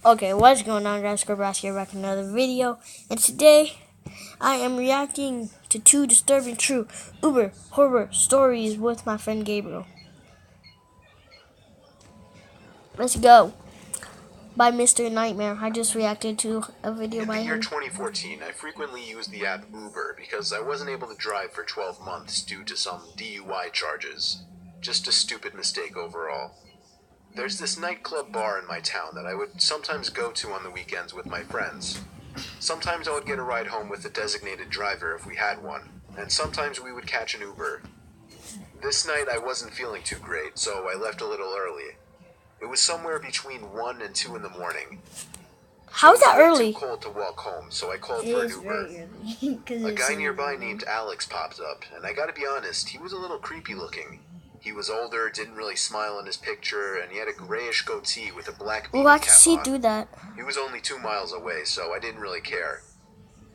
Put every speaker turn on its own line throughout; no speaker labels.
Okay, what's going on, guys? Scorbrass here back in another video, and today I am reacting to two disturbing true Uber horror stories with my friend Gabriel. Let's go. By Mr. Nightmare. I just reacted to a video by him.
In the year 2014, I frequently used the app Uber because I wasn't able to drive for 12 months due to some DUI charges. Just a stupid mistake overall. There's this nightclub bar in my town that I would sometimes go to on the weekends with my friends. Sometimes I would get a ride home with a designated driver if we had one, and sometimes we would catch an Uber. This night I wasn't feeling too great, so I left a little early. It was somewhere between 1 and 2 in the morning.
How is that
It was
early?
too cold to walk home, so I called for an Uber. A guy nearby named Alex popped up, and I gotta be honest, he was a little creepy looking. He was older, didn't really smile in his picture, and he had a grayish goatee with a black beanie
Well, I
cap
can see
on.
through that.
He was only 2 miles away, so I didn't really care.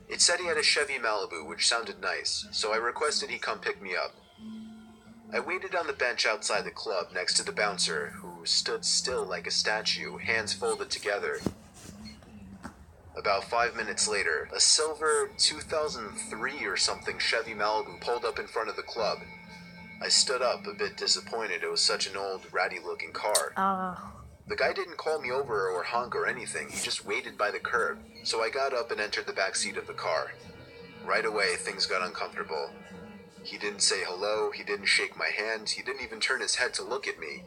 It said he had a Chevy Malibu, which sounded nice, so I requested he come pick me up. I waited on the bench outside the club next to the bouncer, who stood still like a statue, hands folded together. About 5 minutes later, a silver 2003 or something Chevy Malibu pulled up in front of the club. I stood up, a bit disappointed. It was such an old, ratty-looking car. The guy didn't call me over or honk or anything. He just waited by the curb. So I got up and entered the back seat of the car. Right away, things got uncomfortable. He didn't say hello, he didn't shake my hand, he didn't even turn his head to look at me.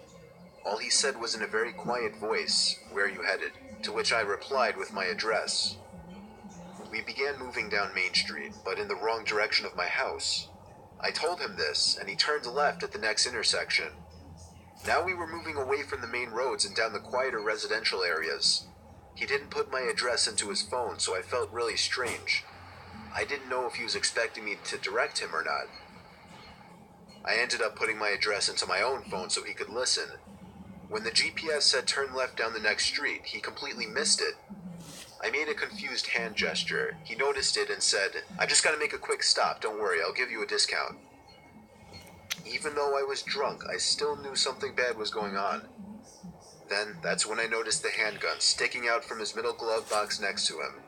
All he said was in a very quiet voice, "Where are you headed?" To which I replied with my address. We began moving down Main Street, but in the wrong direction of my house. I told him this, and he turned left at the next intersection. Now we were moving away from the main roads and down the quieter residential areas. He didn't put my address into his phone, so I felt really strange. I didn't know if he was expecting me to direct him or not. I ended up putting my address into my own phone so he could listen. When the GPS said turn left down the next street, he completely missed it. I made a confused hand gesture. He noticed it and said, "I just gotta make a quick stop, don't worry, I'll give you a discount." Even though I was drunk, I still knew something bad was going on. Then, that's when I noticed the handgun sticking out from his middle glove box next to him.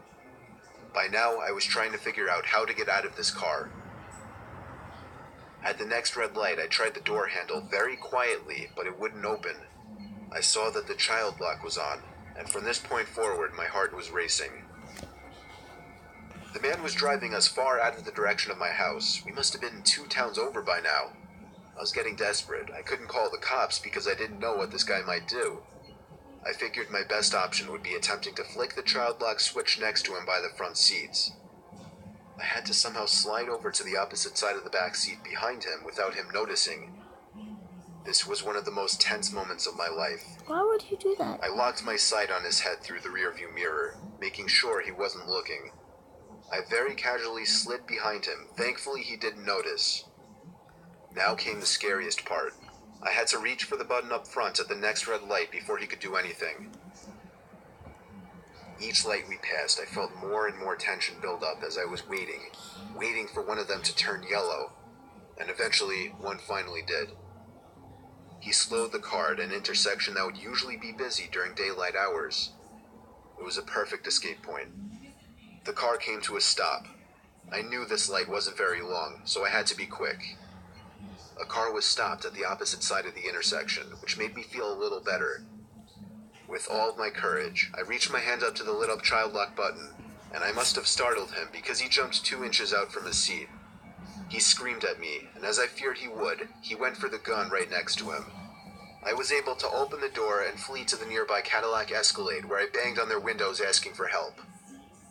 By now, I was trying to figure out how to get out of this car. At the next red light, I tried the door handle very quietly, but it wouldn't open. I saw that the child lock was on, and from this point forward, my heart was racing. The man was driving us far out of the direction of my house. We must have been 2 towns over by now. I was getting desperate. I couldn't call the cops because I didn't know what this guy might do. I figured my best option would be attempting to flick the child lock switch next to him by the front seats. I had to somehow slide over to the opposite side of the back seat behind him without him noticing. This was one of the most tense moments of my life.
Why would you do that?
I locked my sight on his head through the rearview mirror, making sure he wasn't looking. I very casually slid behind him. Thankfully, he didn't notice. Now came the scariest part. I had to reach for the button up front at the next red light before he could do anything. Each light we passed, I felt more and more tension build up as I was waiting for one of them to turn yellow, and eventually one finally did. He slowed the car at an intersection that would usually be busy during daylight hours. It was a perfect escape point. The car came to a stop. I knew this light wasn't very long, so I had to be quick. A car was stopped at the opposite side of the intersection, which made me feel a little better. With all of my courage, I reached my hand up to the lit-up child lock button, and I must have startled him because he jumped 2 inches out from his seat. He screamed at me, and as I feared he would, he went for the gun right next to him. I was able to open the door and flee to the nearby Cadillac Escalade, where I banged on their windows asking for help.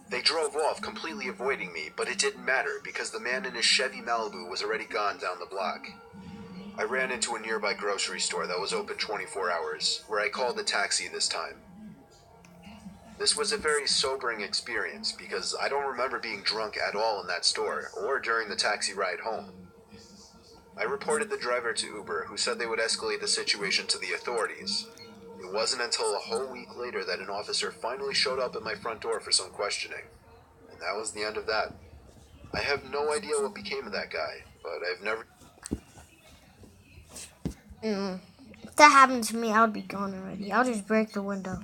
They drove off, completely avoiding me, but it didn't matter because the man in his Chevy Malibu was already gone down the block. I ran into a nearby grocery store that was open 24 hours, where I called a taxi this time. This was a very sobering experience because I don't remember being drunk at all in that store or during the taxi ride home. I reported the driver to Uber, who said they would escalate the situation to the authorities. It wasn't until a whole week later that an officer finally showed up at my front door for some questioning, and that was the end of that. I have no idea what became of that guy, but I've never...
If that happened to me, I would be gone already. I'll just break the window.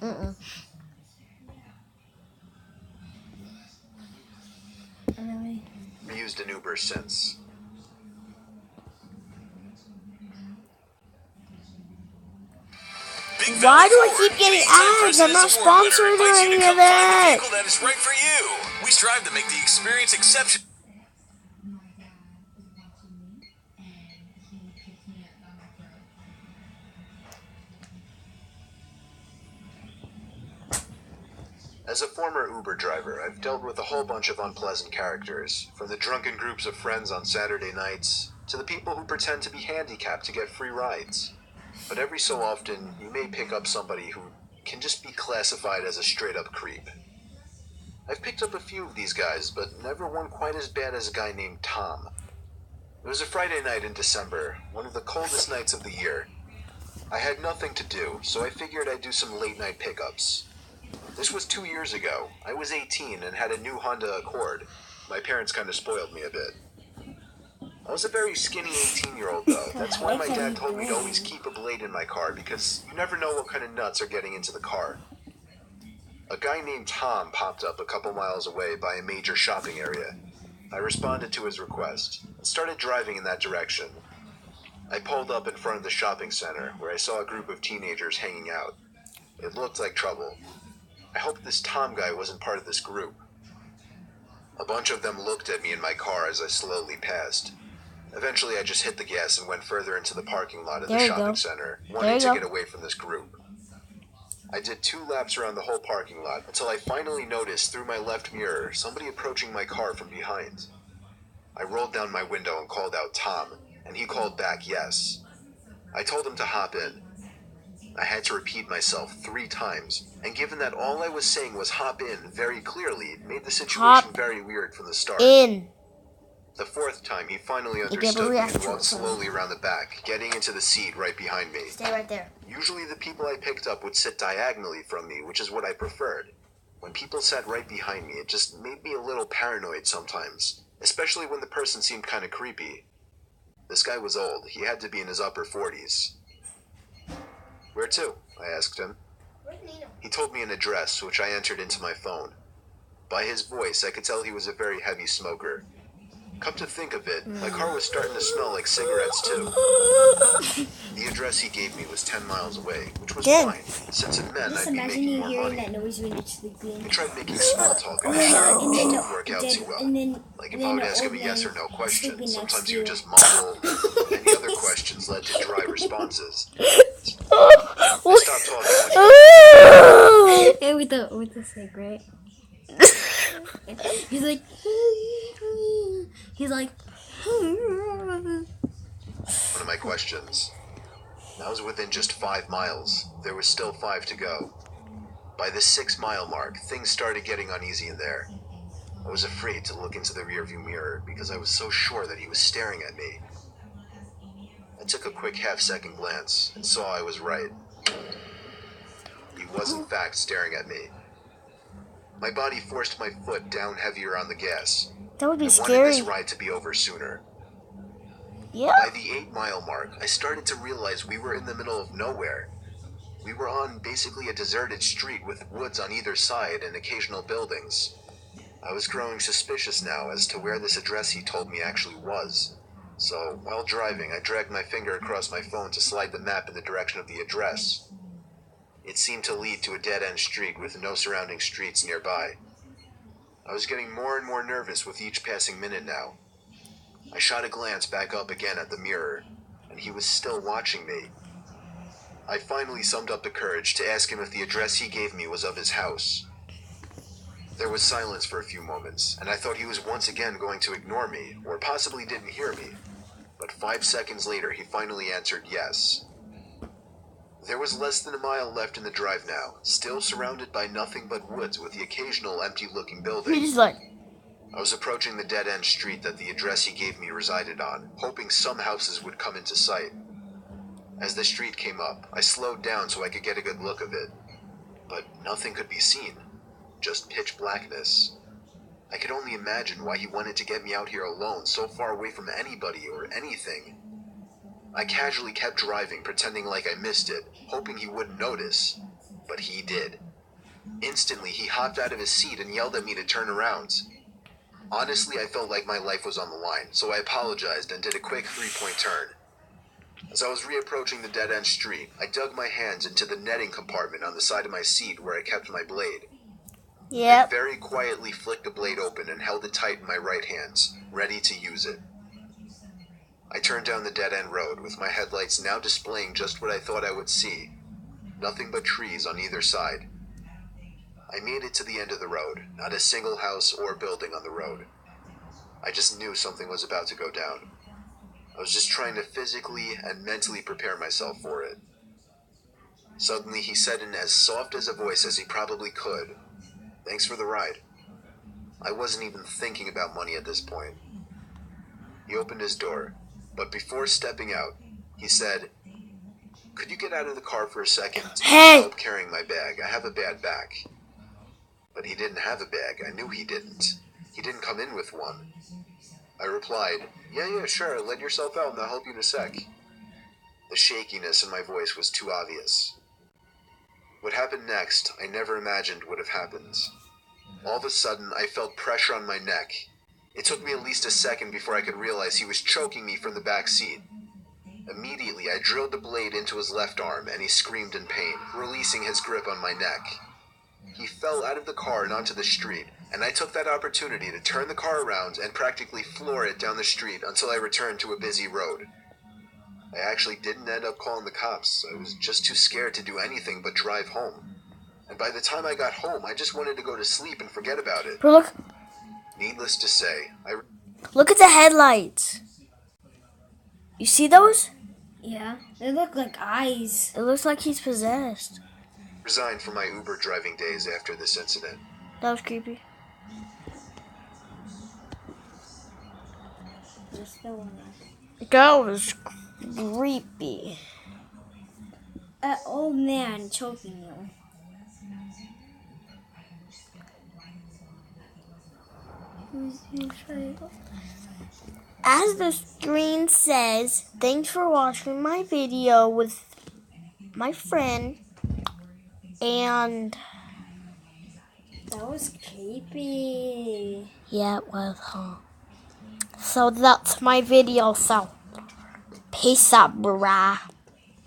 Mm-mm.
I used an Uber since.
Why do I keep getting ads? I'm not sponsored or any of that.
That is right for you. We strive to make the experience exceptional.
As a former Uber driver, I've dealt with a whole bunch of unpleasant characters, from the drunken groups of friends on Saturday nights, to the people who pretend to be handicapped to get free rides. But every so often, you may pick up somebody who can just be classified as a straight-up creep. I've picked up a few of these guys, but never one quite as bad as a guy named Tom. It was a Friday night in December, one of the coldest nights of the year. I had nothing to do, so I figured I'd do some late-night pickups. This was 2 years ago. I was 18 and had a new Honda Accord. My parents kind of spoiled me a bit. I was a very skinny 18-year-old though. That's why my dad told me to always keep a blade in my car, because you never know what kind of nuts are getting into the car. A guy named Tom popped up a couple miles away by a major shopping area. I responded to his request and started driving in that direction. I pulled up in front of the shopping center where I saw a group of teenagers hanging out. It looked like trouble. I hoped this Tom guy wasn't part of this group. A bunch of them looked at me in my car as I slowly passed. Eventually I just hit the gas and went further into the parking lot of the shopping center, wanting to get away from this group. I did 2 laps around the whole parking lot until I finally noticed through my left mirror somebody approaching my car from behind. I rolled down my window and called out Tom, and he called back yes. I told him to hop in. I had to repeat myself 3 times, and given that all I was saying was hop in very clearly, it made the situation very weird from the start.
In.
The 4th time, he finally understood me and walked slowly around the back, getting into the seat right behind me.
Stay right there.
Usually the people I picked up would sit diagonally from me, which is what I preferred. When people sat right behind me, it just made me a little paranoid sometimes, especially when the person seemed kind of creepy. This guy was old. He had to be in his upper 40s. Where to? I asked him. He told me an address, which I entered into my phone. By his voice, I could tell he was a very heavy smoker. Come to think of it, my car was starting to smell like cigarettes too. The address he gave me was 10 miles away, which was fine, since it meant I'd be making more money. I tried making small talk and it didn't work out too well. Like if I would ask him a yes or no question, sometimes he would just mumble. Any other questions led to dry responses. I stopped talking.
And with the cigarette. He's like
One of my questions. I was within just 5 miles. There was still 5 to go. By the 6-mile mark, things started getting uneasy in there. I was afraid to look into the rearview mirror because I was so sure that he was staring at me. I took a quick half-second glance and saw I was right. He was in fact staring at me. My body forced my foot down heavier on the gas.
That would be
scary. I wanted this ride to be over sooner.
Yeah.
By the 8-mile mark, I started to realize we were in the middle of nowhere. We were on basically a deserted street with woods on either side and occasional buildings. I was growing suspicious now as to where this address he told me actually was. So, while driving, I dragged my finger across my phone to slide the map in the direction of the address. It seemed to lead to a dead-end street with no surrounding streets nearby. I was getting more and more nervous with each passing minute now. I shot a glance back up again at the mirror, and he was still watching me. I finally summoned up the courage to ask him if the address he gave me was of his house. There was silence for a few moments, and I thought he was once again going to ignore me, or possibly didn't hear me. But 5 seconds later, he finally answered yes. There was less than a mile left in the drive now, still surrounded by nothing but woods with the occasional empty-looking building.
He's like...
I was approaching the dead-end street that the address he gave me resided on, hoping some houses would come into sight. As the street came up, I slowed down so I could get a good look of it. But nothing could be seen. Just pitch blackness. I could only imagine why he wanted to get me out here alone, so far away from anybody or anything. I casually kept driving, pretending like I missed it, hoping he wouldn't notice. but he did. Instantly, he hopped out of his seat and yelled at me to turn around. Honestly, I felt like my life was on the line, so I apologized and did a quick 3-point turn. As I was reapproaching the dead-end street, I dug my hands into the netting compartment on the side of my seat where I kept my blade. I
Yep.
very quietly flicked the blade open and held it tight in my right hands, ready to use it. I turned down the dead-end road, with my headlights now displaying just what I thought I would see. Nothing but trees on either side. I made it to the end of the road, not a single house or building on the road. I just knew something was about to go down. I was just trying to physically and mentally prepare myself for it. Suddenly, he said in as soft as a voice as he probably could, "Thanks for the ride." I wasn't even thinking about money at this point. He opened his door, but before stepping out, he said, "Could you get out of the car for a second and
Hey!
help carrying my bag? I have a bad back." But he didn't have a bag. I knew he didn't. He didn't come in with one. I replied, Yeah, sure, let yourself out and I'll help you in a sec." The shakiness in my voice was too obvious. What happened next, I never imagined would have happened. All of a sudden, I felt pressure on my neck. It took me at least a second before I could realize he was choking me from the back seat. Immediately, I drilled the blade into his left arm and he screamed in pain, releasing his grip on my neck. He fell out of the car and onto the street, and I took that opportunity to turn the car around and practically floor it down the street until I returned to a busy road. I actually didn't end up calling the cops. I was just too scared to do anything but drive home. And by the time I got home, I just wanted to go to sleep and forget about it.
Bro, look.
Needless to say, I
Look at the headlights. You see those?
Yeah, they look like eyes.
It looks like he's possessed.
resigned from my Uber driving days after this incident.
That was creepy.
There's still one.
That was creepy.
An old man choking you.
As the screen says, thanks for watching my video with my friend, and
That was creepy.
yeah, it was, huh? So that's my video, so peace out, brah.